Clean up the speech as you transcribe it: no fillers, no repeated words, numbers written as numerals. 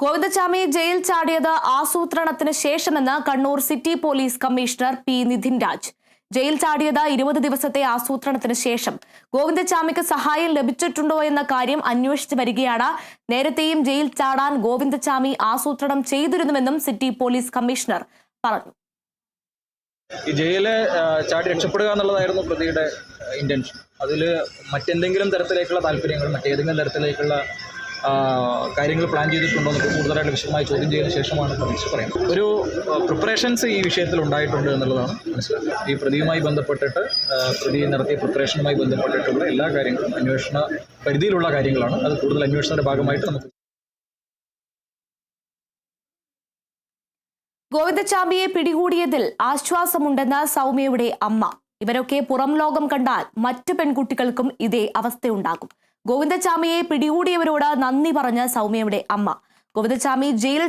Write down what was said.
ഗോവിന്ദചാമി ജയിൽ ചാടിയത് ആസൂത്രണത്തിന് ശേഷമെന്ന് Kannur city police commissioner P Nidhin Raj. ജയിൽ ചാടിയത് 20 ദിവസത്തെ ആസൂത്രണത്തിന് ശേഷം. ഗോവിന്ദചാമിക്ക് സഹായം ലഭിച്ചിട്ടുണ്ടോ എന്ന കാര്യം അന്വേഷിച്ചു വരികയാണ്. നേരത്തെയും ജയിൽ ചാടാൻ ഗോവിന്ദചാമി ആസൂത്രണം ചെയ്തിരുന്നുവെന്നും സിറ്റി പോലീസ് കമ്മീഷണർ പറഞ്ഞു. ഈ ജയില് ചാടി രക്ഷപ്പെടുക എന്നുള്ളതായിരുന്നു പ്രതിയുടെ ഇന്റൻഷൻ. അതിൽ മറ്റെന്തെങ്കിലും തരത്തിലേക്കുള്ള താല്പര്യങ്ങൾ, മറ്റേതെങ്കിലും തരത്തിലേക്കുള്ള കാര്യങ്ങൾ പ്ലാൻ ചെയ്തിട്ടുണ്ടോ എന്നൊക്കെ കൂടുതലായിട്ട് വിശദമായി ചോദ്യം ചെയ്തതിനു ശേഷമാണ് പോലീസ് പറയുന്നത്. ഒരു പ്രിപ്പറേഷൻസ് ഈ വിഷയത്തിൽ ഉണ്ടായിട്ടുണ്ട് എന്നുള്ളതാണ് മനസ്സിലാക്കുന്നത്. ഈ പ്രതിയുമായി ബന്ധപ്പെട്ടിട്ട് പ്രതി നടത്തിയ പ്രിപ്പറേഷനുമായി ബന്ധപ്പെട്ടിട്ടുള്ള എല്ലാ കാര്യങ്ങളും അന്വേഷണ പരിധിയിലുള്ള കാര്യങ്ങളാണ്. അത് കൂടുതൽ അന്വേഷണത്തിന്റെ ഭാഗമായിട്ട് നമുക്ക് ഗോവിന്ദചാമിയെ പിടികൂടിയതിൽ ആശ്വാസമുണ്ടെന്ന് സൗമ്യയുടെ അമ്മ. ഇവരൊക്കെ പുറം ലോകം കണ്ടാൽ മറ്റു പെൺകുട്ടികൾക്കും ഇതേ അവസ്ഥയുണ്ടാകും. ഗോവിന്ദചാമിയെ പിടികൂടിയവരോട് നന്ദി പറഞ്ഞ സൗമ്യയുടെ അമ്മ. ഗോവിന്ദചാമി ജയിൽ